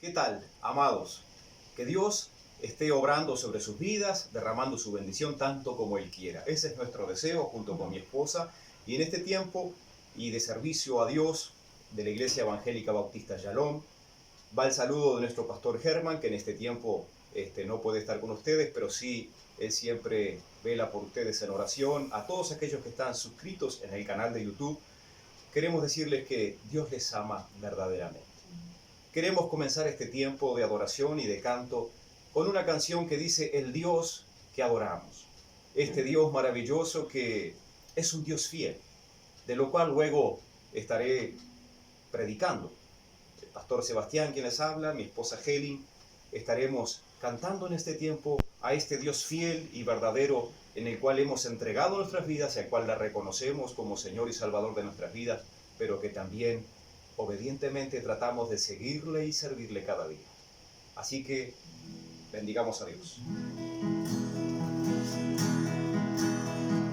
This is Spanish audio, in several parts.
¿Qué tal, amados? Que Dios esté obrando sobre sus vidas, derramando su bendición tanto como Él quiera. Ese es nuestro deseo junto con mi esposa. Y en este tiempo y de servicio a Dios de la Iglesia Evangélica Bautista Shalom, va el saludo de nuestro pastor Germán, que en este tiempo no puede estar con ustedes, pero sí, él siempre vela por ustedes en oración. A todos aquellos que están suscritos en el canal de YouTube, queremos decirles que Dios les ama verdaderamente. Queremos comenzar este tiempo de adoración y de canto con una canción que dice el Dios que adoramos. Este Dios maravilloso que es un Dios fiel, de lo cual luego estaré predicando. El pastor Sebastián, quien les habla, mi esposa Helen, estaremos cantando en este tiempo a este Dios fiel y verdadero en el cual hemos entregado nuestras vidas y al cual la reconocemos como Señor y Salvador de nuestras vidas, pero que también obedientemente tratamos de seguirle y servirle cada día. Así que bendigamos a Dios.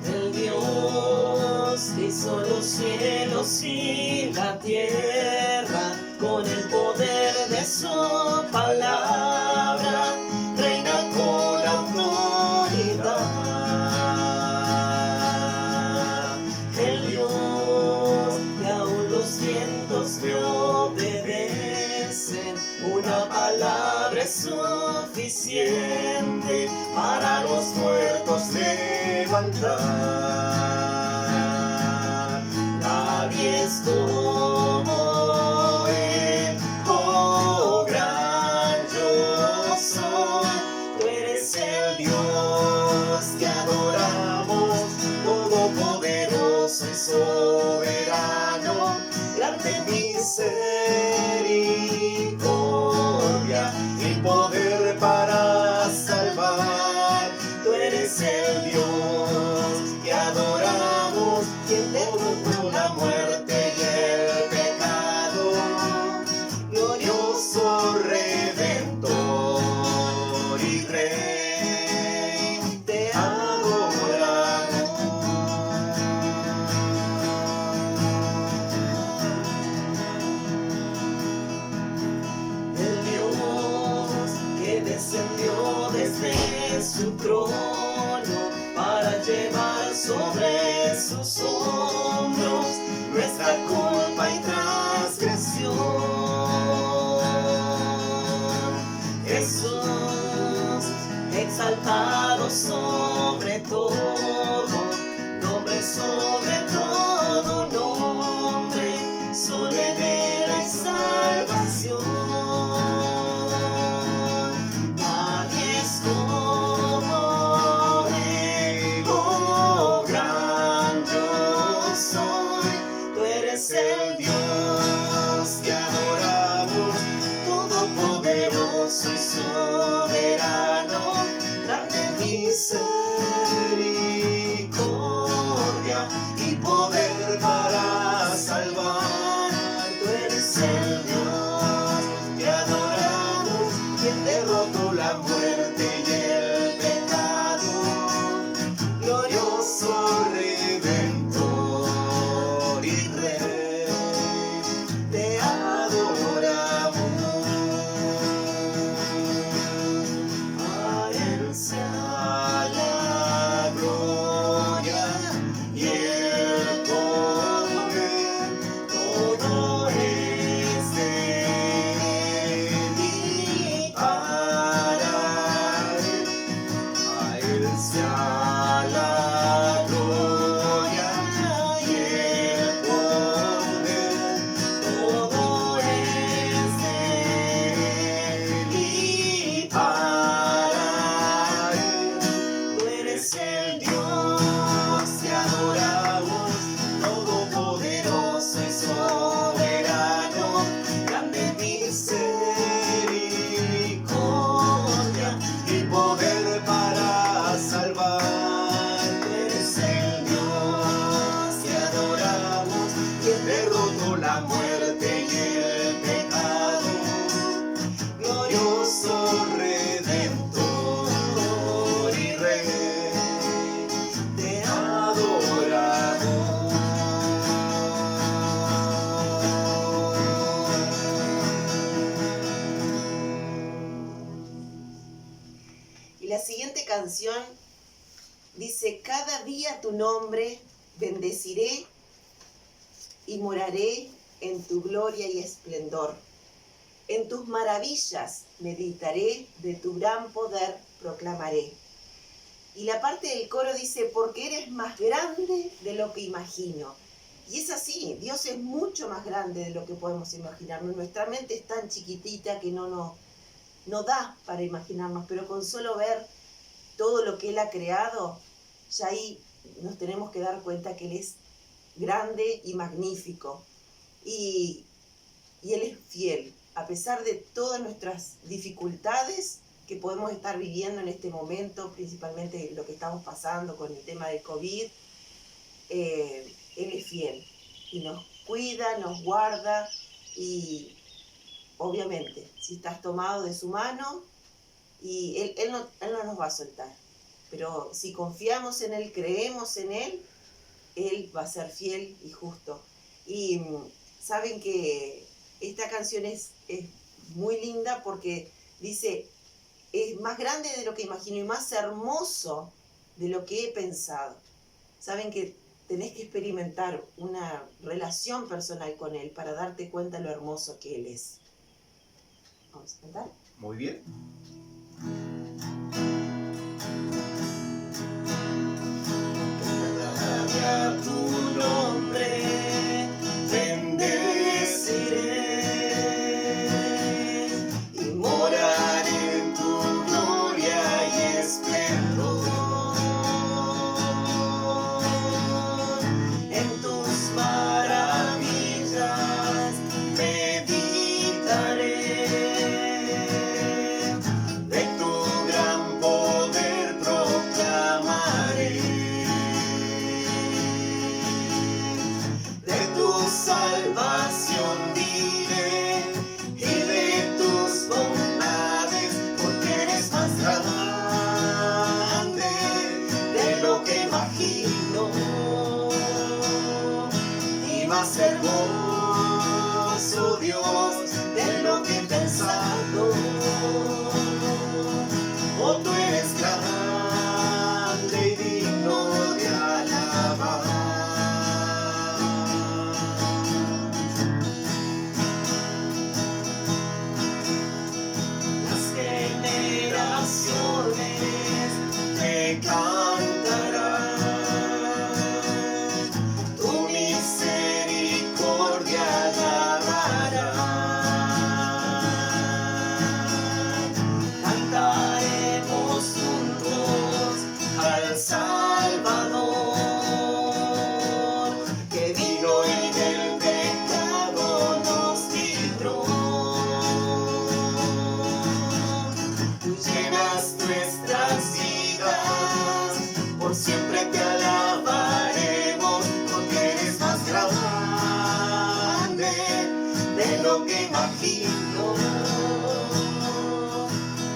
El Dios que hizo los cielos y la tierra, con el poder de su palabra, reina con autoridad. El Dios que aún los vientos le obedecen, una palabra es suficiente para los muertos levantar. Nadie es como Él, oh gran yo soy. Tú eres el Dios que adoramos, todopoderoso y soberano, grande misericordia y poder para salvar. Tú eres el Dios que adoramos, quien derrotó la muerte y el pecado, glorioso Redentor y Rey, te adoramos. El Dios que descendió desde su trono para llevar sobre sus hombros nuestra culpa y transgresión. Jesús, exaltado sobre todo, nombre sobre todo nombre, solo en Él hay salvación. Nadie es como Él, oh gran yo canción dice: cada día tu nombre bendeciré y moraré en tu gloria y esplendor. En tus maravillas meditaré, de tu gran poder proclamaré. Y la parte del coro dice: porque eres más grande de lo que imagino. Y es así, Dios es mucho más grande de lo que podemos imaginarnos. Nuestra mente es tan chiquitita que no da para imaginarnos, pero con solo ver todo lo que Él ha creado, ya ahí nos tenemos que dar cuenta que Él es grande y magnífico. Y Él es fiel, a pesar de todas nuestras dificultades que podemos estar viviendo en este momento, principalmente lo que estamos pasando con el tema del COVID. Él es fiel y nos cuida, nos guarda, y obviamente si estás tomado de su mano, y él no nos va a soltar, pero si confiamos en Él, creemos en Él va a ser fiel y justo. Y saben que esta canción es muy linda porque dice: es más grande de lo que imagino y más hermoso de lo que he pensado. Saben que tenés que experimentar una relación personal con Él para darte cuenta de lo hermoso que Él es. ¿Vamos a cantar? Muy bien. Cada día tu nombre bendeciré y moraré en tu gloria y esplendor. En tus maravillas meditaré, de tu gran poder proclamaré, de tu salvación diré y de tus bondades, porque eres más grande de lo que imagino y más hermoso, Dios, de lo que he pensado. Oh, tú eres grande y digno de alabar. Las generaciones te cantarán, tu misericordia alabarán. Cantaremos juntos al Salvador, que vino y del pecado nos libró. Tú llenas nuestras vidas, por siempre te alabaremos, porque eres más grande de lo que imagino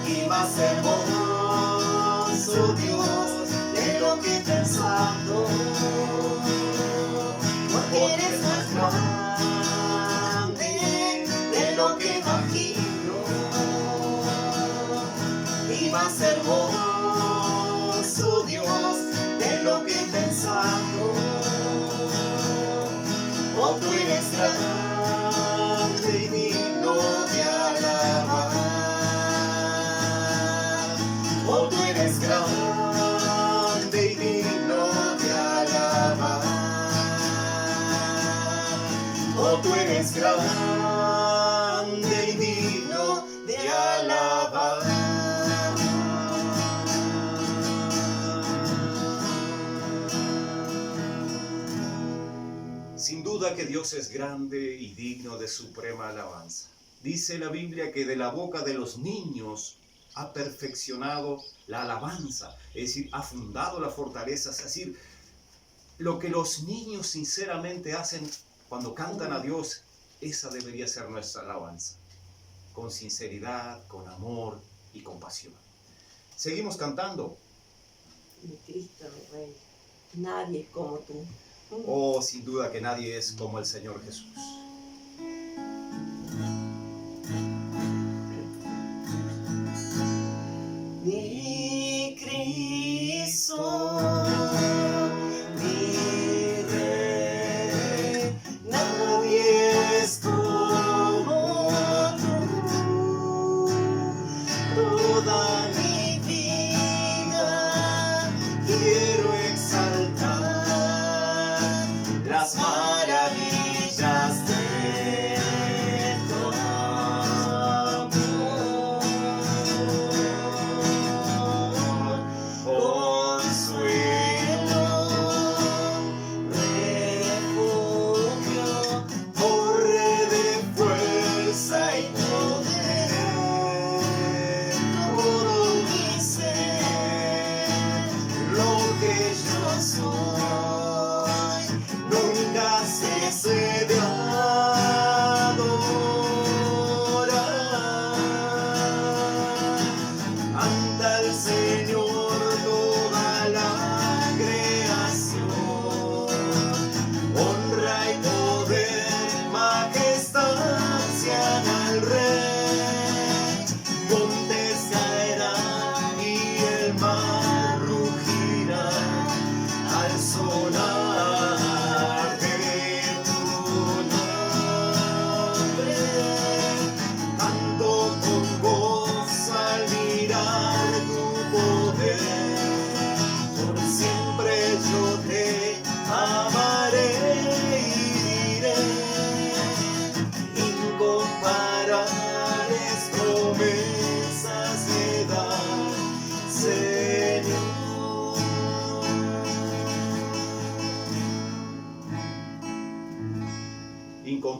y más hermoso, Dios, de lo que he pensado. Porque eres más grande de lo que imagino y más hermoso, Dios, de lo que he pensado. Oh, tú eres grande y digno de alabar. Oh, tú eres grande y digno de alabar. Oh, tú eres grande y digno de alabar. Sin duda que Dios es grande y digno de suprema alabanza. Dice la Biblia que de la boca de los niños ha perfeccionado la alabanza, es decir, ha fundado la fortaleza, es decir, lo que los niños sinceramente hacen cuando cantan a Dios, esa debería ser nuestra alabanza, con sinceridad, con amor y compasión. Seguimos cantando. Mi Cristo, mi Rey, nadie es como tú. Oh, sin duda que nadie es como el Señor Jesús. Mi Cristo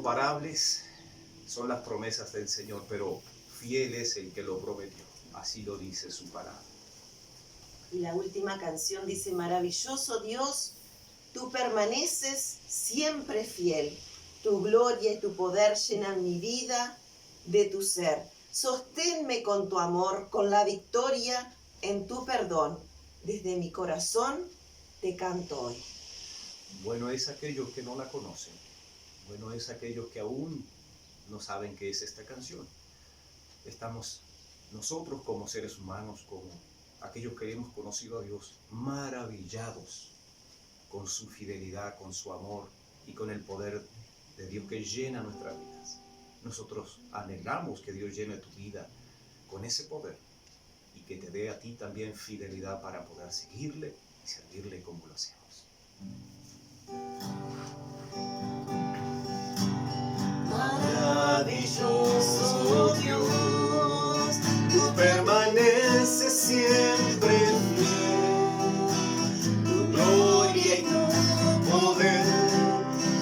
incomparables son las promesas del Señor, pero fiel es el que lo prometió. Así lo dice su palabra. Y la última canción dice: maravilloso Dios, tú permaneces siempre fiel. Tu gloria y tu poder llenan mi vida de tu ser. Sosténme con tu amor, con la victoria en tu perdón. Desde mi corazón te canto hoy. Bueno es aquellos que no la conocen. Bueno es aquellos que aún no saben qué es esta canción. Estamos nosotros como seres humanos, como aquellos que hemos conocido a Dios, maravillados con su fidelidad, con su amor y con el poder de Dios que llena nuestras vidas. Nosotros anhelamos que Dios llene tu vida con ese poder y que te dé a ti también fidelidad para poder seguirle y servirle como lo hacemos. Maravilloso Dios, tú permaneces siempre fiel. Tu gloria y tu poder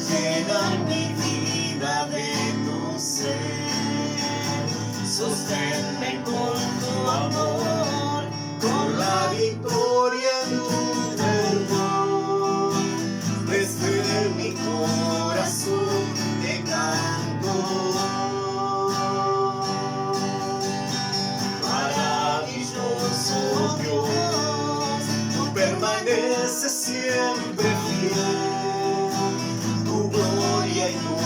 llenan mi vida de tu ser. Sosténme con tu amor, con la victoria en tu perdón. Desde mi corazón te canto. Maravilloso Dios, tú permaneces siempre fiel. Tu gloria y tu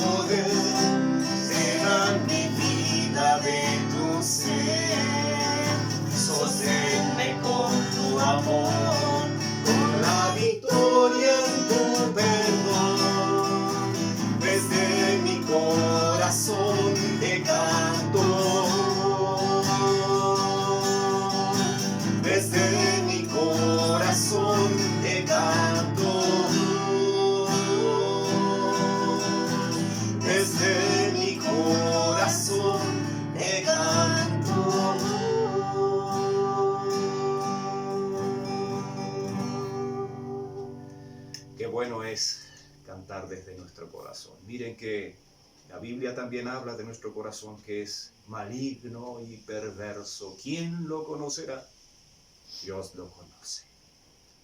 poder llenan mi vida de tu ser. Sosténme con tu amor, con la victoria en tu perdón. Desde mi corazón te canto. Desde mi corazón te canto. Desde mi corazón te canto. Qué bueno es cantar desde nuestro corazón. Miren que la Biblia también habla de nuestro corazón, que es maligno y perverso. ¿Quién lo conocerá? Dios lo conoce.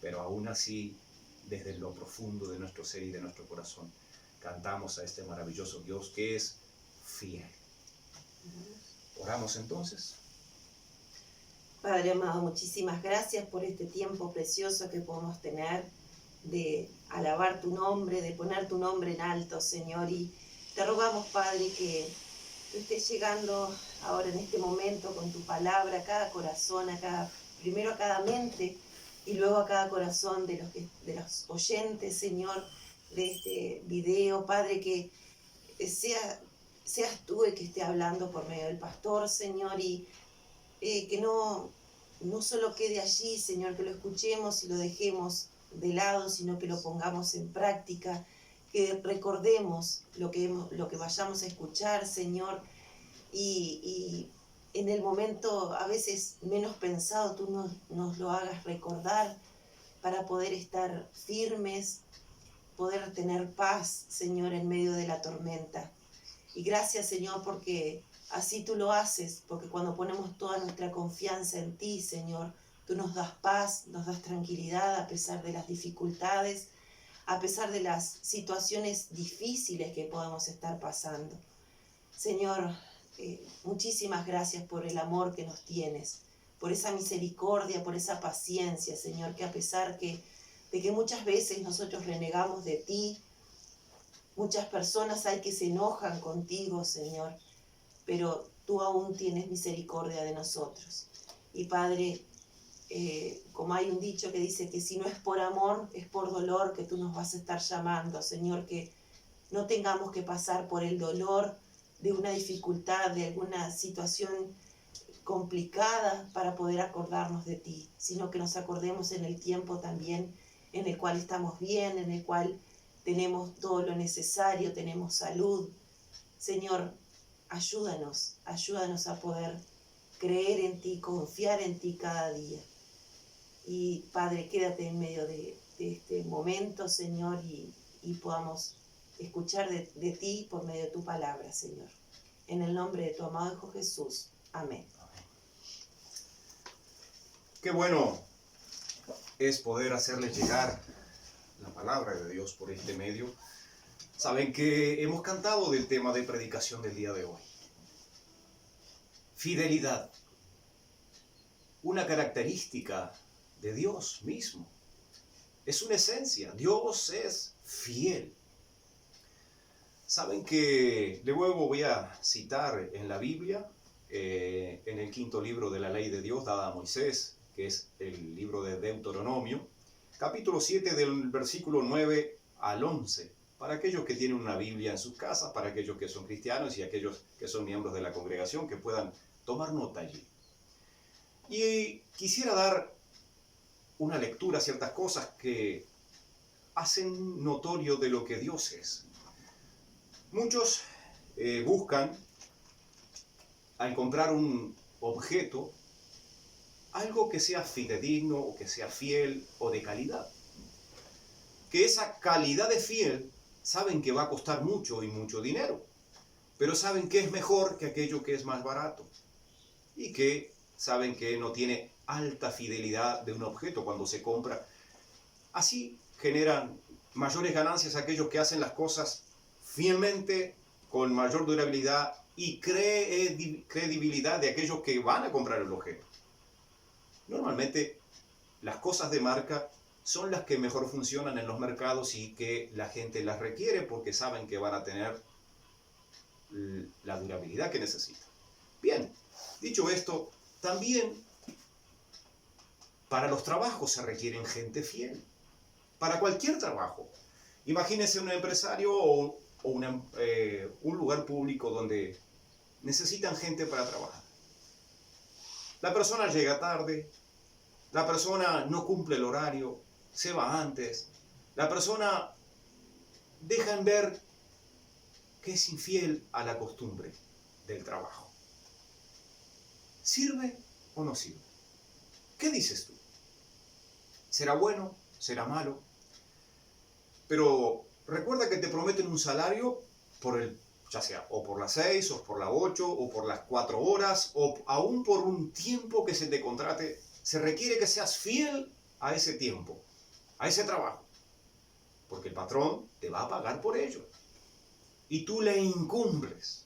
Pero aún así, desde lo profundo de nuestro ser y de nuestro corazón, cantamos a este maravilloso Dios que es fiel. Oramos entonces. Padre amado, muchísimas gracias por este tiempo precioso que podemos tener de alabar tu nombre, de poner tu nombre en alto, Señor. Y te rogamos, Padre, que tú estés llegando ahora en este momento con tu palabra a cada corazón, primero a cada mente y luego a cada corazón de los oyentes, Señor, de este video. Padre, que seas tú el que esté hablando por medio del pastor, Señor, y que no solo quede allí, Señor, que lo escuchemos y lo dejemos de lado, sino que lo pongamos en práctica, que recordemos lo que vayamos a escuchar, Señor, y en el momento a veces menos pensado tú nos lo hagas recordar para poder estar firmes, poder tener paz, Señor, en medio de la tormenta. Y gracias, Señor, porque así tú lo haces, porque cuando ponemos toda nuestra confianza en ti, Señor, tú nos das paz, nos das tranquilidad a pesar de las dificultades, a pesar de las situaciones difíciles que podamos estar pasando. Señor, muchísimas gracias por el amor que nos tienes, por esa misericordia, por esa paciencia, Señor, que a pesar de que muchas veces nosotros renegamos de ti, muchas personas hay que se enojan contigo, Señor, pero tú aún tienes misericordia de nosotros. Y Padre, como hay un dicho que dice que si no es por amor, es por dolor que tú nos vas a estar llamando, Señor, que no tengamos que pasar por el dolor de una dificultad, de alguna situación complicada para poder acordarnos de ti, sino que nos acordemos en el tiempo también en el cual estamos bien, en el cual tenemos todo lo necesario, tenemos salud. Señor, ayúdanos a poder creer en ti, confiar en ti cada día. Y Padre, quédate en medio de este momento, Señor, y podamos escuchar de ti por medio de tu palabra, Señor. En el nombre de tu amado Hijo Jesús. Amén. Qué bueno es poder hacerles llegar la palabra de Dios por este medio. Saben que hemos cantado del tema de predicación del día de hoy. Fidelidad. Una característica de Dios mismo. Es una esencia. Dios es fiel. Saben que luego voy a citar en la Biblia, en el 5.º libro de la ley de Dios dada a Moisés, que es el libro de Deuteronomio, capítulo 7 del versículo 9 al 11, para aquellos que tienen una Biblia en sus casas, para aquellos que son cristianos y aquellos que son miembros de la congregación, que puedan tomar nota allí. Y quisiera dar una lectura a ciertas cosas que hacen notorio de lo que Dios es. Muchos buscan, al comprar un objeto, algo que sea fidedigno o que sea fiel o de calidad. Que esa calidad de fiel saben que va a costar mucho y mucho dinero, pero saben que es mejor que aquello que es más barato y que saben que no tiene alta fidelidad de un objeto cuando se compra. Así generan mayores ganancias aquellos que hacen las cosas fielmente, con mayor durabilidad y credibilidad de aquellos que van a comprar el objeto. Normalmente las cosas de marca son las que mejor funcionan en los mercados y que la gente las requiere porque saben que van a tener la durabilidad que necesitan. Bien, dicho esto, también para los trabajos se requieren gente fiel. Para cualquier trabajo. Imagínense un empresario o un lugar público donde necesitan gente para trabajar. La persona llega tarde, la persona no cumple el horario, se va antes, la persona deja en ver que es infiel a la costumbre del trabajo. ¿Sirve o no sirve? ¿Qué dices tú? ¿Será bueno? ¿Será malo? Pero recuerda que te prometen un salario ya sea o por las 6, o por las 8, o por las 4 horas, o aún por un tiempo que se te contrate. Se requiere que seas fiel a ese tiempo, a ese trabajo, porque el patrón te va a pagar por ello. Y tú le incumples.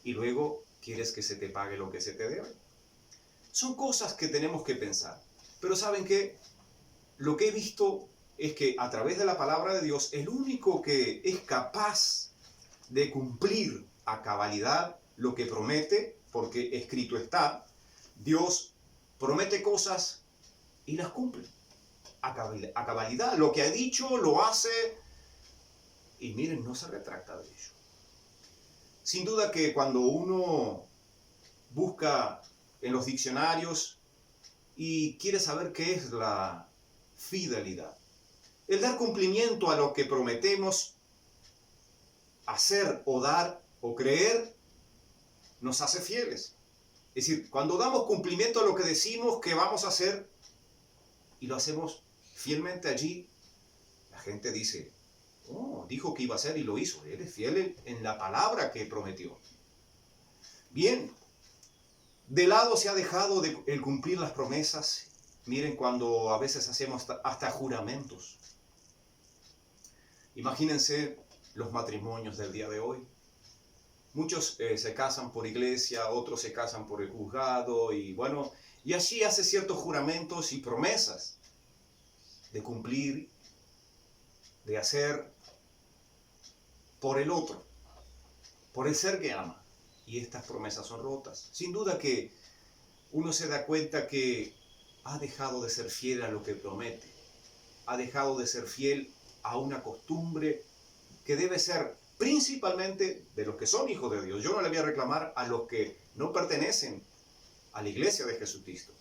Y luego quieres que se te pague lo que se te debe. Son cosas que tenemos que pensar. Pero ¿saben qué? Lo que he visto es que a través de la palabra de Dios, el único que es capaz de cumplir a cabalidad lo que promete, porque escrito está, Dios promete cosas y las cumple a cabalidad. Lo que ha dicho, lo hace y miren, no se retracta de ello. Sin duda que cuando uno busca en los diccionarios y quiere saber qué es la fidelidad, el dar cumplimiento a lo que prometemos, hacer o dar o creer, nos hace fieles. Es decir, cuando damos cumplimiento a lo que decimos que vamos a hacer y lo hacemos fielmente allí, la gente dice, oh, dijo que iba a hacer y lo hizo. Él es fiel en la palabra que prometió. Bien, de lado se ha dejado el cumplir las promesas. Miren cuando a veces hacemos hasta juramentos. Imagínense los matrimonios del día de hoy. Muchos se casan por iglesia, otros se casan por el juzgado y bueno, y allí hace ciertos juramentos y promesas de cumplir, de hacer por el otro, por el ser que ama. Y estas promesas son rotas. Sin duda que uno se da cuenta que ha dejado de ser fiel a lo que promete. Ha dejado de ser fiel a una costumbre que debe ser principalmente de los que son hijos de Dios. Yo no le voy a reclamar a los que no pertenecen a la iglesia de Jesucristo.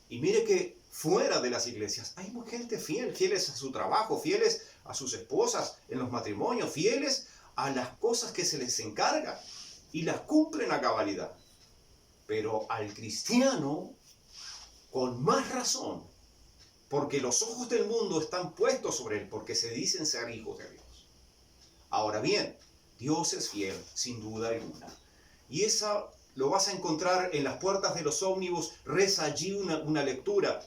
Y mire que fuera de las iglesias hay gente fiel, fieles a su trabajo, fieles a sus esposas en los matrimonios, fieles a las cosas que se les encarga y las cumplen a cabalidad. Pero al cristiano, con más razón, porque los ojos del mundo están puestos sobre él, porque se dicen ser hijos de Dios. Ahora bien, Dios es fiel, sin duda alguna. Y esa lo vas a encontrar en las puertas de los ómnibus. Reza allí una lectura.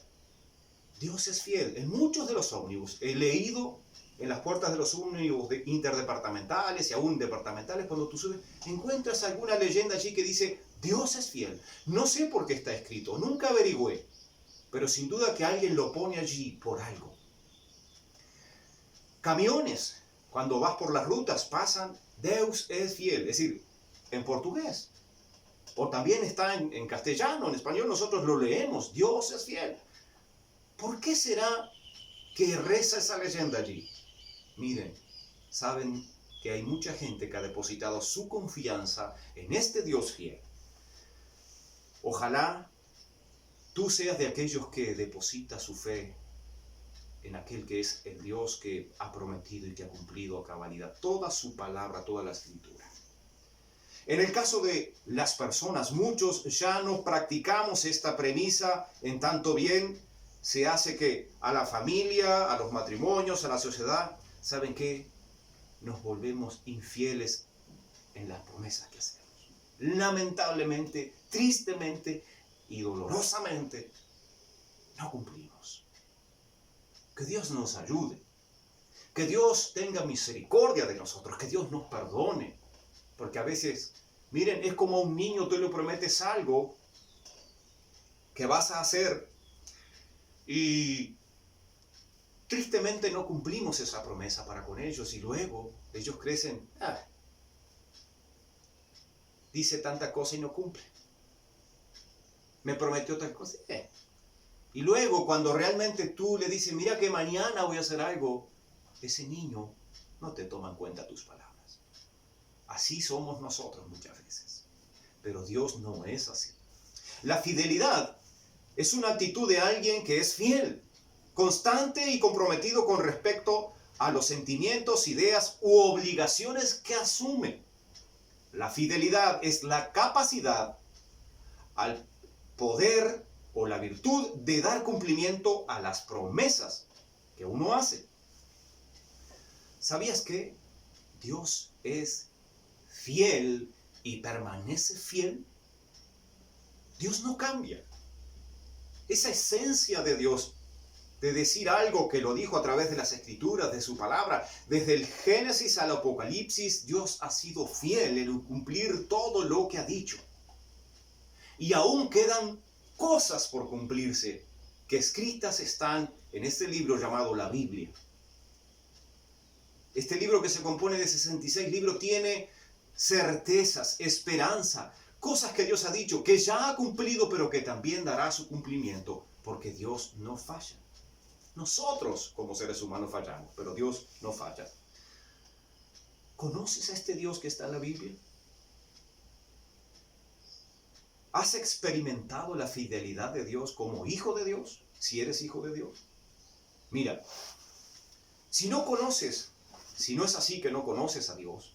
Dios es fiel. En muchos de los ómnibus he leído en las puertas de los ómnibus interdepartamentales y aún departamentales, cuando tú subes, encuentras alguna leyenda allí que dice, Dios es fiel. No sé por qué está escrito, nunca averigüé, pero sin duda que alguien lo pone allí por algo. Camiones, cuando vas por las rutas, pasan, Deus es fiel, es decir, en portugués. O también está en castellano, en español, nosotros lo leemos, Dios es fiel. ¿Por qué será que reza esa leyenda allí? Miren, saben que hay mucha gente que ha depositado su confianza en este Dios fiel. Ojalá tú seas de aquellos que deposita su fe en aquel que es el Dios que ha prometido y que ha cumplido a cabalidad toda su palabra, toda la escritura. En el caso de las personas, muchos ya no practicamos esta premisa, en tanto bien se hace que a la familia, a los matrimonios, a la sociedad, ¿saben qué? Nos volvemos infieles en las promesas que hacemos. Lamentablemente, tristemente y dolorosamente, no cumplimos. Que Dios nos ayude. Que Dios tenga misericordia de nosotros. Que Dios nos perdone. Porque a veces, miren, es como a un niño, tú le prometes algo que vas a hacer y tristemente no cumplimos esa promesa para con ellos y luego ellos crecen, dice tanta cosa y no cumple. Me prometió tal cosa. Y luego cuando realmente tú le dices, mira que mañana voy a hacer algo, ese niño no te toma en cuenta tus palabras. Así somos nosotros muchas veces. Pero Dios no es así. La fidelidad es una actitud de alguien que es fiel, constante y comprometido con respecto a los sentimientos, ideas u obligaciones que asume. La fidelidad es la capacidad al poder o la virtud de dar cumplimiento a las promesas que uno hace. ¿Sabías que Dios es fiel y permanece fiel? Dios no cambia. Esa esencia de Dios, de decir algo que lo dijo a través de las Escrituras, de su palabra, desde el Génesis al Apocalipsis, Dios ha sido fiel en cumplir todo lo que ha dicho. Y aún quedan cosas por cumplirse, que escritas están en este libro llamado la Biblia. Este libro, que se compone de 66 libros, tiene certezas, esperanza, cosas que Dios ha dicho, que ya ha cumplido, pero que también dará su cumplimiento, porque Dios no falla. Nosotros como seres humanos fallamos, pero Dios no falla. ¿Conoces a este Dios que está en la Biblia? ¿Has experimentado la fidelidad de Dios como hijo de Dios? Si eres hijo de Dios. Mira, si no conoces, si no es así que no conoces a Dios,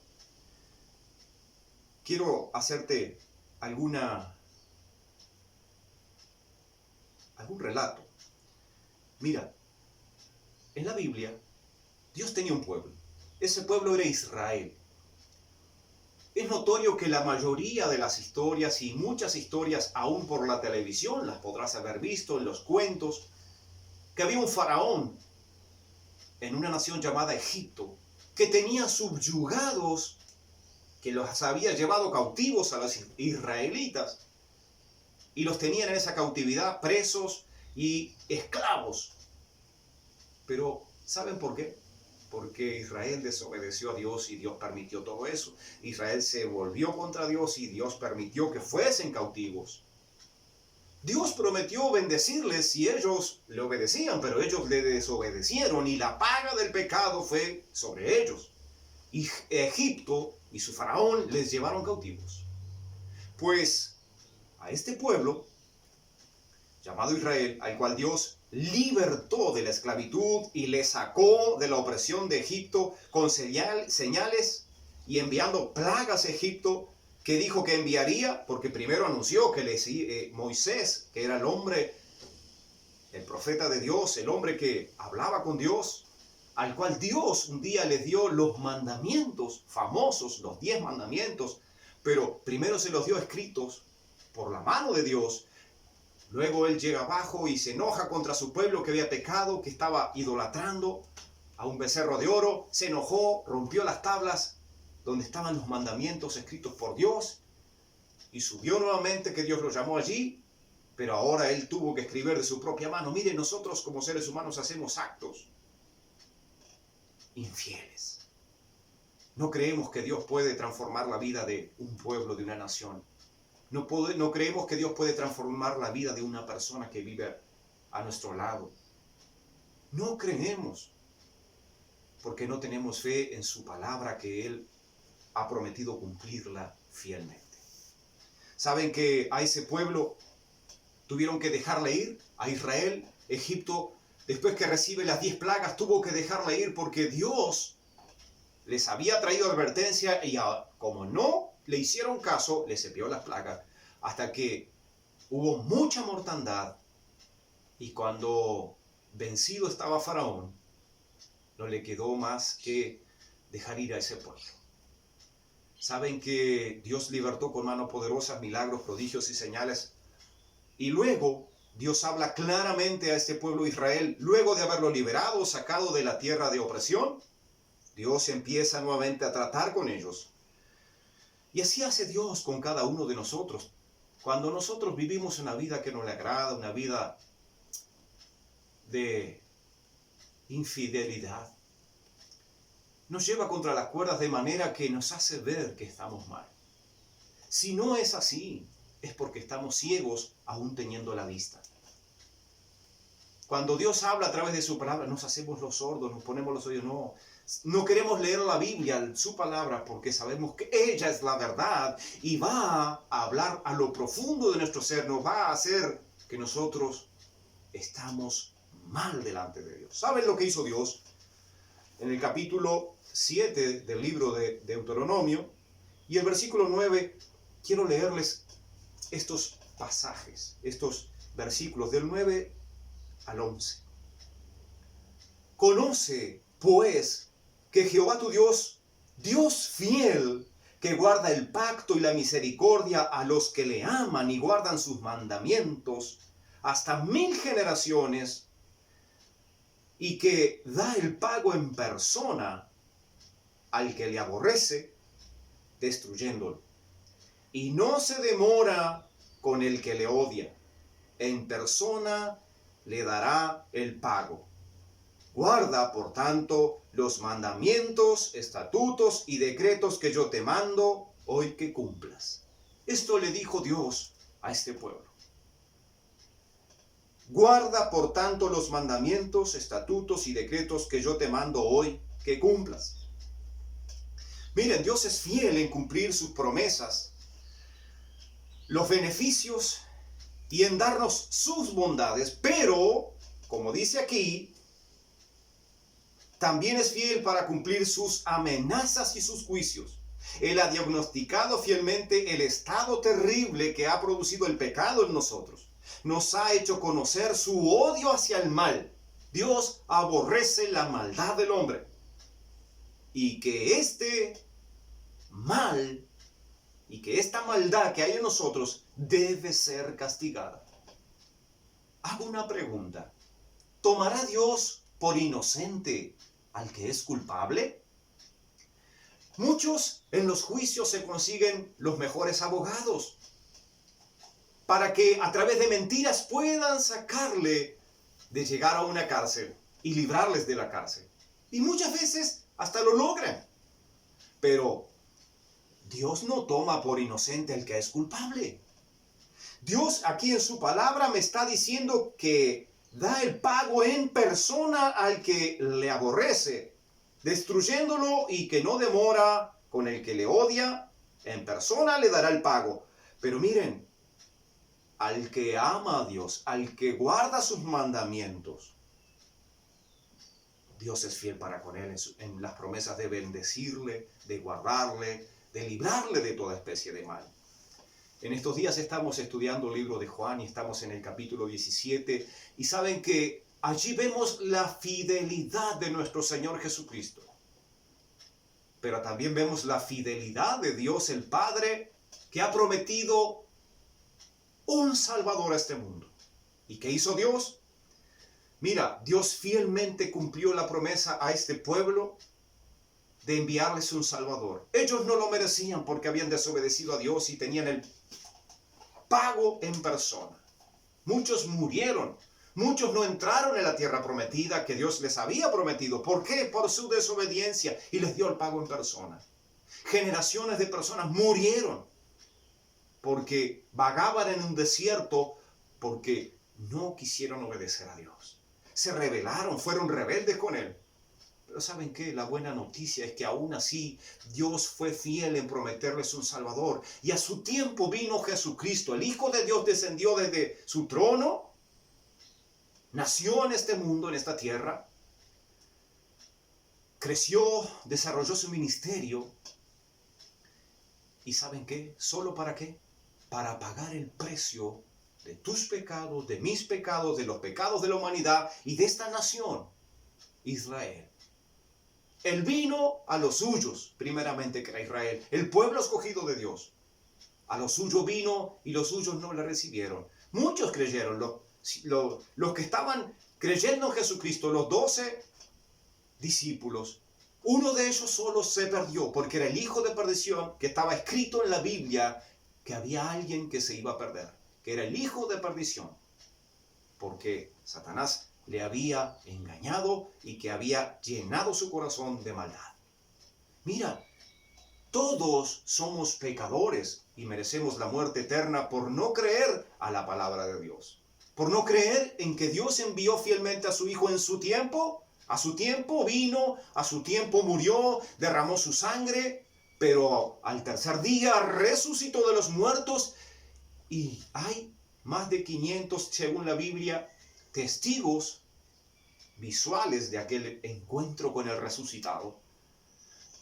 quiero hacerte algún relato. Mira, en la Biblia, Dios tenía un pueblo. Ese pueblo era Israel. Es notorio que la mayoría de las historias, y muchas historias aún por la televisión, las podrás haber visto en los cuentos, que había un faraón en una nación llamada Egipto, que tenía subyugados, que los había llevado cautivos a los israelitas, y los tenían en esa cautividad presos y esclavos. Pero, ¿saben por qué? Porque Israel desobedeció a Dios y Dios permitió todo eso. Israel se volvió contra Dios y Dios permitió que fuesen cautivos. Dios prometió bendecirles si ellos le obedecían, pero ellos le desobedecieron y la paga del pecado fue sobre ellos. Y Egipto y su faraón les llevaron cautivos. Pues a este pueblo llamado Israel, al cual Dios libertó de la esclavitud y le sacó de la opresión de Egipto con señales y enviando plagas a Egipto, que dijo que enviaría, porque primero anunció que Moisés, que era el hombre el profeta de Dios, el hombre que hablaba con Dios, al cual Dios un día le dio los mandamientos famosos, los 10 mandamientos, pero primero se los dio escritos por la mano de Dios. Luego él llega abajo y se enoja contra su pueblo que había pecado, que estaba idolatrando a un becerro de oro. Se enojó, rompió las tablas donde estaban los mandamientos escritos por Dios y subió nuevamente, que Dios lo llamó allí, pero ahora él tuvo que escribir de su propia mano. Mire, nosotros como seres humanos hacemos actos infieles. No creemos que Dios puede transformar la vida de un pueblo, de una nación. No creemos que Dios puede transformar la vida de una persona que vive a nuestro lado. No creemos, porque no tenemos fe en su palabra que Él ha prometido cumplirla fielmente. ¿Saben que a ese pueblo tuvieron que dejarle ir? A Israel, Egipto, después que recibe las 10 plagas, tuvo que dejarle ir porque Dios les había traído advertencia y como no le hicieron caso, les envió las plagas, hasta que hubo mucha mortandad. Y cuando vencido estaba Faraón, no le quedó más que dejar ir a ese pueblo. Saben que Dios libertó con mano poderosa, milagros, prodigios y señales. Y luego Dios habla claramente a este pueblo de Israel, luego de haberlo liberado, sacado de la tierra de opresión. Dios empieza nuevamente a tratar con ellos. Y así hace Dios con cada uno de nosotros. Cuando nosotros vivimos una vida que no le agrada, una vida de infidelidad, nos lleva contra las cuerdas de manera que nos hace ver que estamos mal. Si no es así, es porque estamos ciegos aún teniendo la vista. Cuando Dios habla a través de su palabra, nos hacemos los sordos, nos ponemos los oídos. No queremos leer la Biblia, su palabra, porque sabemos que ella es la verdad y va a hablar a lo profundo de nuestro ser, nos va a hacer que nosotros estamos mal delante de Dios. ¿Saben lo que hizo Dios? En el capítulo 7 del libro de Deuteronomio y el versículo 9, quiero leerles estos pasajes, estos versículos del 9 al 11. Conoce, pues, que Jehová tu Dios, Dios fiel, que guarda el pacto y la misericordia a los que le aman y guardan sus mandamientos hasta 1000 generaciones, y que da el pago en persona al que le aborrece, destruyéndolo. Y no se demora con el que le odia, en persona le dará el pago. Guarda, por tanto, los mandamientos, estatutos y decretos que yo te mando hoy que cumplas. Esto le dijo Dios a este pueblo. Guarda, por tanto, los mandamientos, estatutos y decretos que yo te mando hoy que cumplas. Miren, Dios es fiel en cumplir sus promesas, los beneficios y en darnos sus bondades, pero, como dice aquí, también es fiel para cumplir sus amenazas y sus juicios. Él ha diagnosticado fielmente el estado terrible que ha producido el pecado en nosotros. Nos ha hecho conocer su odio hacia el mal. Dios aborrece la maldad del hombre. Y que este mal y que esta maldad que hay en nosotros debe ser castigada. Hago una pregunta. ¿Tomará Dios por inocente al que es culpable? Muchos en los juicios se consiguen los mejores abogados para que a través de mentiras puedan sacarle de llegar a una cárcel y librarles de la cárcel. Y muchas veces hasta lo logran. Pero Dios no toma por inocente al que es culpable. Dios aquí en su palabra me está diciendo que da el pago en persona al que le aborrece, destruyéndolo, y que no demora con el que le odia, en persona le dará el pago. Pero miren, al que ama a Dios, al que guarda sus mandamientos, Dios es fiel para con él en las promesas de bendecirle, de guardarle, de librarle de toda especie de mal. En estos días estamos estudiando el libro de Juan y estamos en el capítulo 17 y saben que allí vemos la fidelidad de nuestro Señor Jesucristo. Pero también vemos la fidelidad de Dios el Padre, que ha prometido un Salvador a este mundo. ¿Y qué hizo Dios? Mira, Dios fielmente cumplió la promesa a este pueblo de enviarles un Salvador. Ellos no lo merecían porque habían desobedecido a Dios y tenían el pago en persona. Muchos murieron. Muchos no entraron en la tierra prometida que Dios les había prometido. ¿Por qué? Por su desobediencia, y les dio el pago en persona. Generaciones de personas murieron porque vagaban en un desierto porque no quisieron obedecer a Dios. Se rebelaron, fueron rebeldes con Él. Pero ¿saben qué? La buena noticia es que aún así Dios fue fiel en prometerles un Salvador. Y a su tiempo vino Jesucristo. El Hijo de Dios descendió desde su trono. Nació en este mundo, en esta tierra, creció, desarrolló su ministerio. ¿Y saben qué? ¿Solo para qué? Para pagar el precio de tus pecados, de mis pecados, de los pecados de la humanidad y de esta nación, Israel. Él vino a los suyos, primeramente que era Israel, el pueblo escogido de Dios. A los suyos vino y los suyos no le recibieron. Muchos creyeron, los que estaban creyendo en Jesucristo, los 12 discípulos, uno de ellos solo se perdió porque era el hijo de perdición, que estaba escrito en la Biblia que había alguien que se iba a perder, que era el hijo de perdición, porque Satanás le había engañado y que había llenado su corazón de maldad. Mira, todos somos pecadores y merecemos la muerte eterna por no creer a la palabra de Dios. Por no creer en que Dios envió fielmente a su Hijo en su tiempo. A su tiempo vino, a su tiempo murió, derramó su sangre, pero al tercer día resucitó de los muertos. Y hay más de 500, según la Biblia, testigos visuales de aquel encuentro con el resucitado.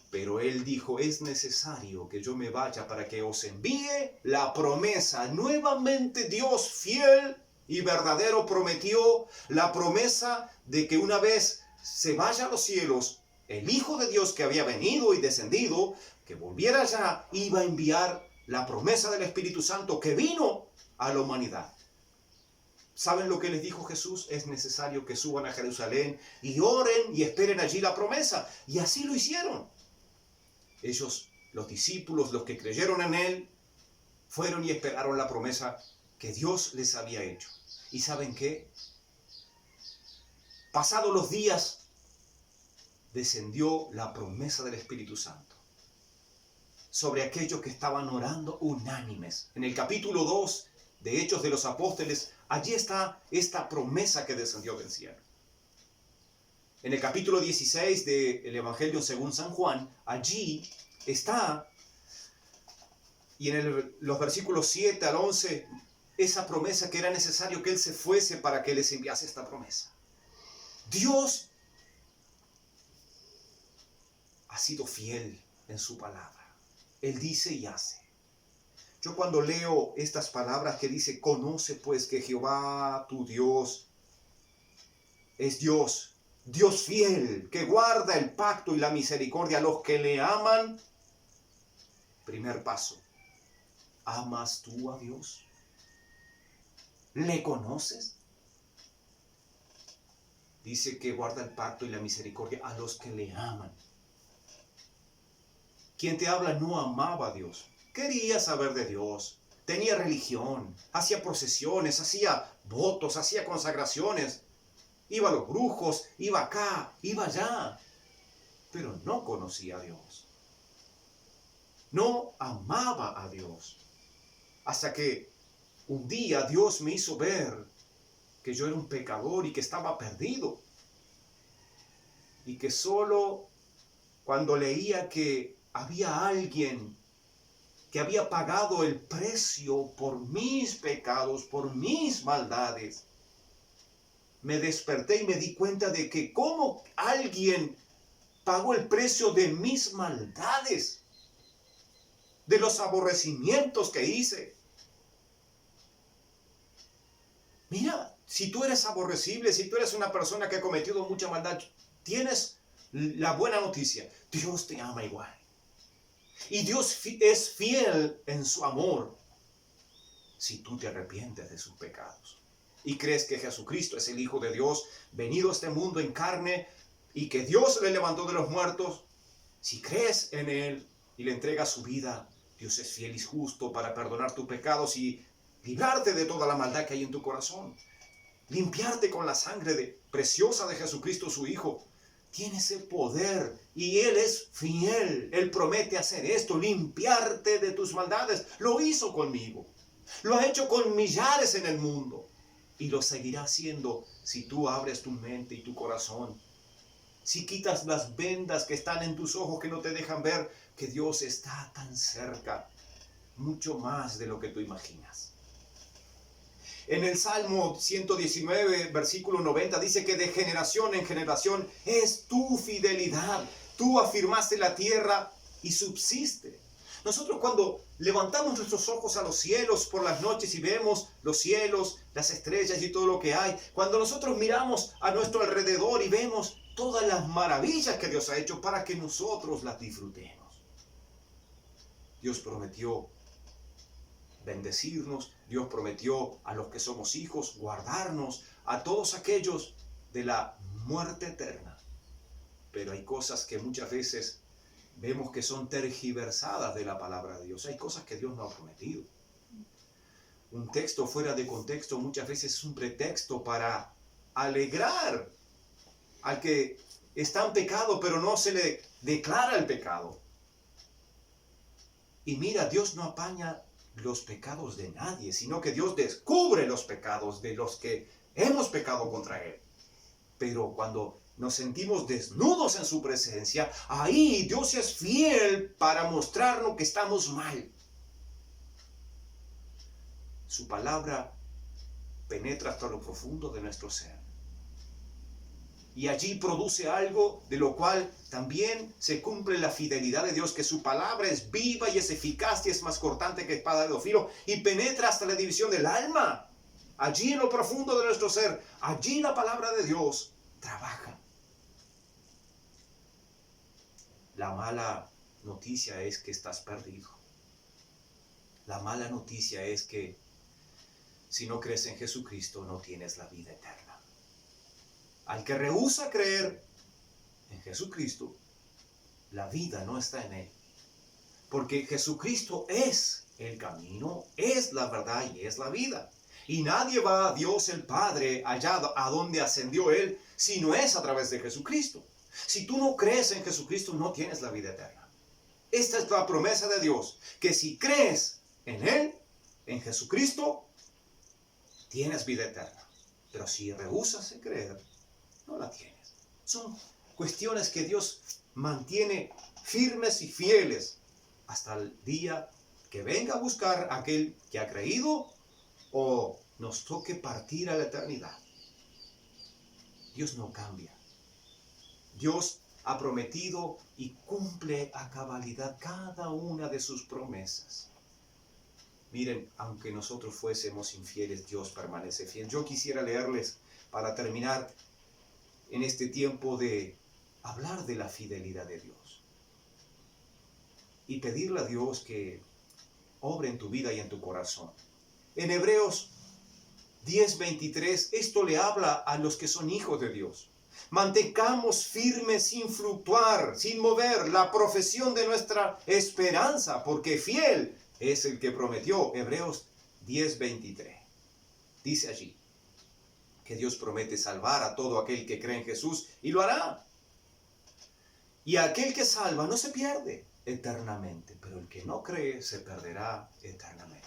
Pero Él dijo, es necesario que yo me vaya para que os envíe la promesa. Nuevamente Dios fiel y verdadero prometió la promesa de que una vez se vaya a los cielos, el Hijo de Dios que había venido y descendido, que volviera allá, iba a enviar la promesa del Espíritu Santo que vino a la humanidad. ¿Saben lo que les dijo Jesús? Es necesario que suban a Jerusalén y oren y esperen allí la promesa. Y así lo hicieron. Ellos, los discípulos, los que creyeron en Él, fueron y esperaron la promesa que Dios les había hecho. ¿Y saben qué? Pasados los días, descendió la promesa del Espíritu Santo sobre aquellos que estaban orando unánimes. En el capítulo 2 de Hechos de los Apóstoles, allí está esta promesa que descendió del cielo. En el capítulo 16 del Evangelio según San Juan, allí está, y en los versículos 7 al 11, esa promesa que era necesario que Él se fuese para que les enviase esta promesa. Dios ha sido fiel en su palabra. Él dice y hace. Yo cuando leo estas palabras que dice, conoce pues que Jehová tu Dios es Dios, Dios fiel, que guarda el pacto y la misericordia a los que le aman. Primer paso, ¿amas tú a Dios? ¿Le conoces? Dice que guarda el pacto y la misericordia a los que le aman. Quien te habla no amaba a Dios. Quería saber de Dios. Tenía religión. Hacía procesiones, hacía votos, hacía consagraciones. Iba a los brujos, iba acá, iba allá. Pero no conocía a Dios. No amaba a Dios. Hasta que un día Dios me hizo ver que yo era un pecador y que estaba perdido. Y que solo cuando leía que había alguien que había pagado el precio por mis pecados, por mis maldades, me desperté y me di cuenta de que cómo alguien pagó el precio de mis maldades, de los aborrecimientos que hice, Mira, si tú eres aborrecible, si tú eres una persona que ha cometido mucha maldad, tienes la buena noticia. Dios te ama igual. Y Dios es fiel en su amor si tú te arrepientes de sus pecados y crees que Jesucristo es el Hijo de Dios, venido a este mundo en carne y que Dios le levantó de los muertos. Si crees en Él y le entregas su vida, Dios es fiel y justo para perdonar tus pecados y librarte de toda la maldad que hay en tu corazón. Limpiarte con la sangre preciosa de Jesucristo, su Hijo. Tiene ese poder y Él es fiel. Él promete hacer esto, limpiarte de tus maldades. Lo hizo conmigo. Lo ha hecho con millares en el mundo. Y lo seguirá haciendo si tú abres tu mente y tu corazón. Si quitas las vendas que están en tus ojos que no te dejan ver que Dios está tan cerca. Mucho más de lo que tú imaginas. En el Salmo 119, versículo 90, dice que de generación en generación es tu fidelidad. Tú afirmaste la tierra y subsiste. Nosotros cuando levantamos nuestros ojos a los cielos por las noches y vemos los cielos, las estrellas y todo lo que hay, cuando nosotros miramos a nuestro alrededor y vemos todas las maravillas que Dios ha hecho para que nosotros las disfrutemos. Dios prometió bendecirnos, Dios prometió a los que somos hijos guardarnos, a todos aquellos de la muerte eterna. Pero hay cosas que muchas veces vemos que son tergiversadas de la palabra de Dios. Hay cosas que Dios no ha prometido. Un texto fuera de contexto muchas veces es un pretexto para alegrar al que está en pecado, pero no se le declara el pecado. Y mira, Dios no apaña los pecados de nadie, sino que Dios descubre los pecados de los que hemos pecado contra Él. Pero cuando nos sentimos desnudos en su presencia, ahí Dios es fiel para mostrarnos que estamos mal. Su palabra penetra hasta lo profundo de nuestro ser. Y allí produce algo de lo cual también se cumple la fidelidad de Dios, que su palabra es viva y es eficaz y es más cortante que espada de dos filos y penetra hasta la división del alma. Allí en lo profundo de nuestro ser, allí la palabra de Dios trabaja. La mala noticia es que estás perdido. La mala noticia es que si no crees en Jesucristo no tienes la vida eterna. Al que rehúsa creer en Jesucristo, la vida no está en él. Porque Jesucristo es el camino, es la verdad y es la vida. Y nadie va a Dios el Padre, allá a donde ascendió Él, si no es a través de Jesucristo. Si tú no crees en Jesucristo, no tienes la vida eterna. Esta es la promesa de Dios, que si crees en Él, en Jesucristo, tienes vida eterna. Pero si rehusas en creer, no la tienes. Son cuestiones que Dios mantiene firmes y fieles hasta el día que venga a buscar a aquel que ha creído o nos toque partir a la eternidad. Dios no cambia. Dios ha prometido y cumple a cabalidad cada una de sus promesas. Miren, aunque nosotros fuésemos infieles, Dios permanece fiel. Yo quisiera leerles, para terminar, en este tiempo de hablar de la fidelidad de Dios y pedirle a Dios que obre en tu vida y en tu corazón. En Hebreos 10:23, esto le habla a los que son hijos de Dios. Mantengamos firmes sin fluctuar, sin mover la profesión de nuestra esperanza, porque fiel es el que prometió. Hebreos 10:23. Dice allí que Dios promete salvar a todo aquel que cree en Jesús y lo hará. Y aquel que salva no se pierde eternamente, pero el que no cree se perderá eternamente.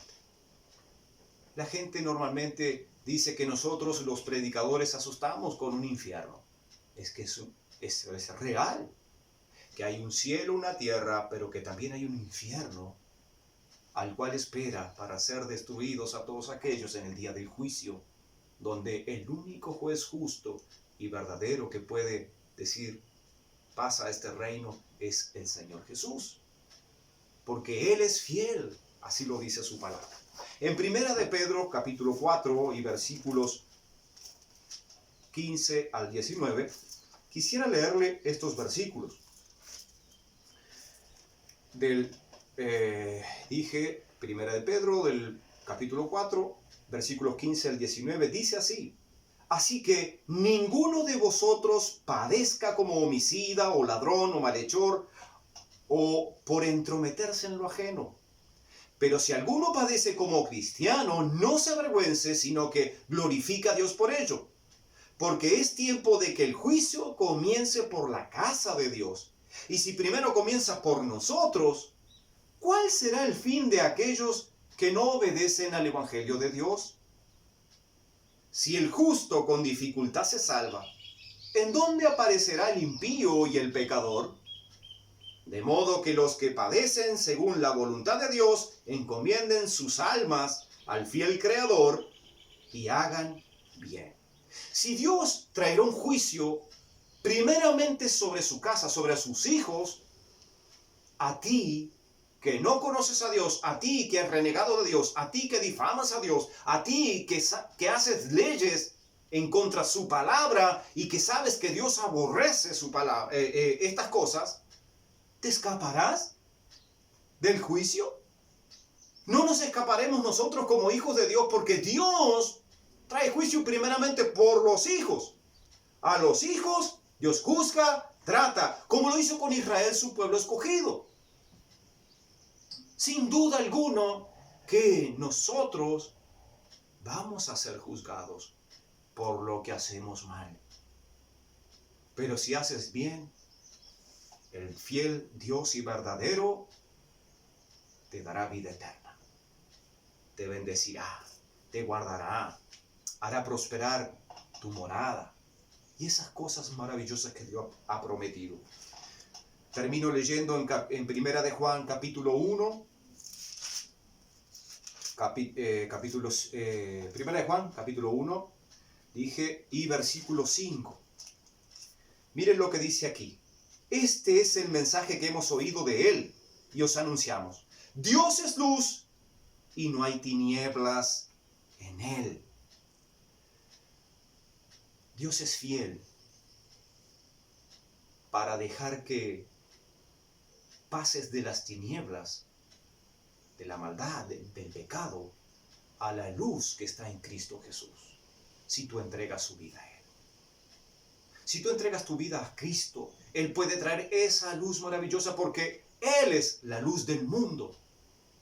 La gente normalmente dice que nosotros los predicadores asustamos con un infierno. Es que eso es real, que hay un cielo, una tierra, pero que también hay un infierno al cual espera para ser destruidos a todos aquellos en el día del juicio, donde el único juez justo y verdadero que puede decir pasa a este reino es el Señor Jesús, porque Él es fiel Así lo dice su palabra. En Primera de Pedro, capítulo 4 y versículos 15 al 19, quisiera leerle estos versículos. Dije, Primera de Pedro, del capítulo 4, versículos 15 al 19, dice así: así que ninguno de vosotros padezca como homicida o ladrón o malhechor o por entrometerse en lo ajeno. Pero si alguno padece como cristiano, no se avergüence, sino que glorifica a Dios por ello. Porque es tiempo de que el juicio comience por la casa de Dios. Y si primero comienza por nosotros, ¿cuál será el fin de aquellos que no obedecen al Evangelio de Dios? Si el justo con dificultad se salva, ¿en dónde aparecerá el impío y el pecador? De modo que los que padecen según la voluntad de Dios encomienden sus almas al fiel Creador y hagan bien. Si Dios traerá un juicio primeramente sobre su casa, sobre sus hijos, a ti que no conoces a Dios, a ti que has renegado de Dios, a ti que difamas a Dios, a ti que haces leyes en contra de su palabra y que sabes que Dios aborrece su palabra, estas cosas, ¿te escaparás del juicio? No nos escaparemos nosotros como hijos de Dios, porque Dios trae juicio primeramente por los hijos. A los hijos Dios juzga, trata, como lo hizo con Israel, su pueblo escogido. Sin duda alguna que nosotros vamos a ser juzgados por lo que hacemos mal. Pero si haces bien, el fiel Dios y verdadero te dará vida eterna. Te bendecirá, te guardará, hará prosperar tu morada y esas cosas maravillosas que Dios ha prometido. Termino leyendo en Primera de Juan, capítulo 1, Primera de Juan, capítulo 1, dije, y versículo 5. Miren lo que dice aquí. Este es el mensaje que hemos oído de Él y os anunciamos. Dios es luz y no hay tinieblas en Él. Dios es fiel para dejar que pases de las tinieblas, de la maldad, del pecado, a la luz que está en Cristo Jesús, si tú entregas tu vida a Él. Si tú entregas tu vida a Cristo, Él puede traer esa luz maravillosa porque Él es la luz del mundo.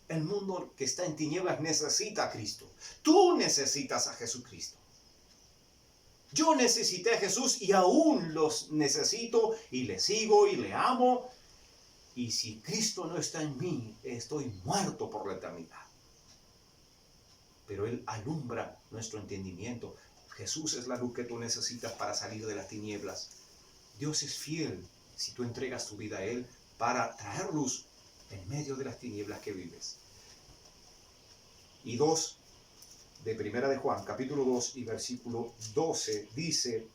El mundo que está en tinieblas necesita a Cristo. Tú necesitas a Jesucristo. Yo necesité a Jesús y aún los necesito y le sigo y le amo. Y si Cristo no está en mí, estoy muerto por la eternidad. Pero Él alumbra nuestro entendimiento. Jesús es la luz que tú necesitas para salir de las tinieblas. Dios es fiel si tú entregas tu vida a Él para traer luz en medio de las tinieblas que vives. Y 2 de Primera de Juan, capítulo 2 y versículo 12, dice: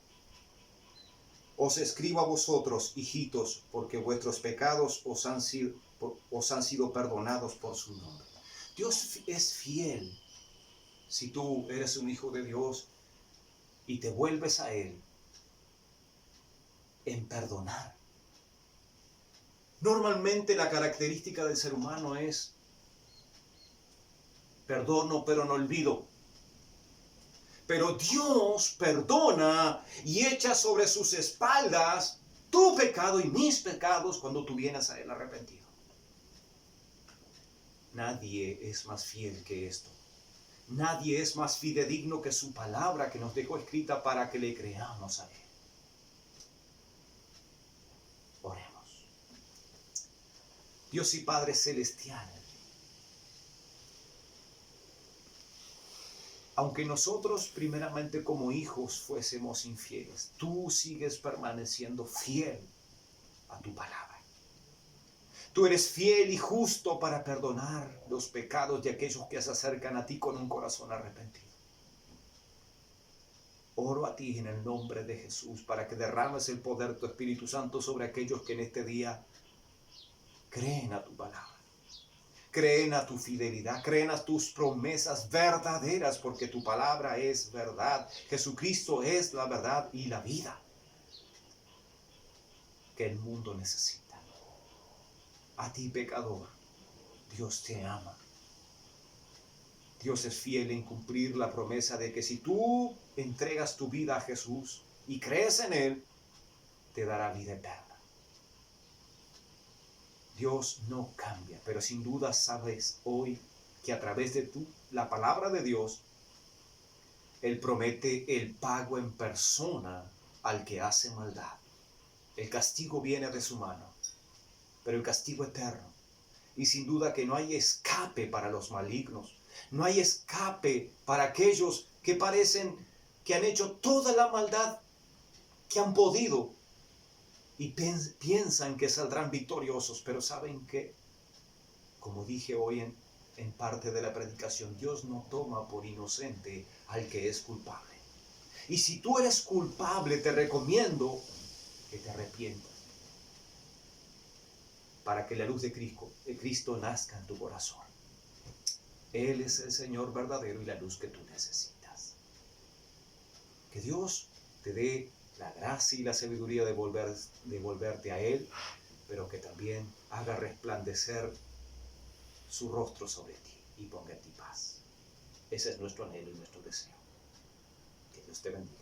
os escribo a vosotros, hijitos, porque vuestros pecados os han sido perdonados por su nombre. Dios es fiel si tú eres un hijo de Dios y te vuelves a Él en perdonar. Normalmente la característica del ser humano es perdono pero no olvido. Pero Dios perdona y echa sobre sus espaldas tu pecado y mis pecados cuando tú vienes a Él arrepentido. Nadie es más fiel que esto. Nadie es más fidedigno que su palabra que nos dejó escrita para que le creamos a Él. Oremos. Dios y Padre Celestial, aunque nosotros primeramente como hijos fuésemos infieles, tú sigues permaneciendo fiel a tu palabra. Tú eres fiel y justo para perdonar los pecados de aquellos que se acercan a ti con un corazón arrepentido. Oro a ti en el nombre de Jesús para que derrames el poder de tu Espíritu Santo sobre aquellos que en este día creen a tu palabra. Creen a tu fidelidad, creen a tus promesas verdaderas, porque tu palabra es verdad. Jesucristo es la verdad y la vida que el mundo necesita. A ti, pecador, Dios te ama. Dios es fiel en cumplir la promesa de que si tú entregas tu vida a Jesús y crees en Él, te dará vida eterna. Dios no cambia, pero sin duda sabes hoy que a través de la palabra de Dios, Él promete el pago en persona al que hace maldad. El castigo viene de su mano, pero el castigo eterno. Y sin duda que no hay escape para los malignos. No hay escape para aquellos que parecen que han hecho toda la maldad que han podido y piensan que saldrán victoriosos, pero ¿saben qué? Como dije hoy en parte de la predicación, Dios no toma por inocente al que es culpable. Y si tú eres culpable, te recomiendo que te arrepientas para que la luz de Cristo nazca en tu corazón. Él es el Señor verdadero y la luz que tú necesitas. Que Dios te dé la gracia y la sabiduría de volverte a Él, pero que también haga resplandecer su rostro sobre ti y ponga en ti paz. Ese es nuestro anhelo y nuestro deseo. Que Dios te bendiga.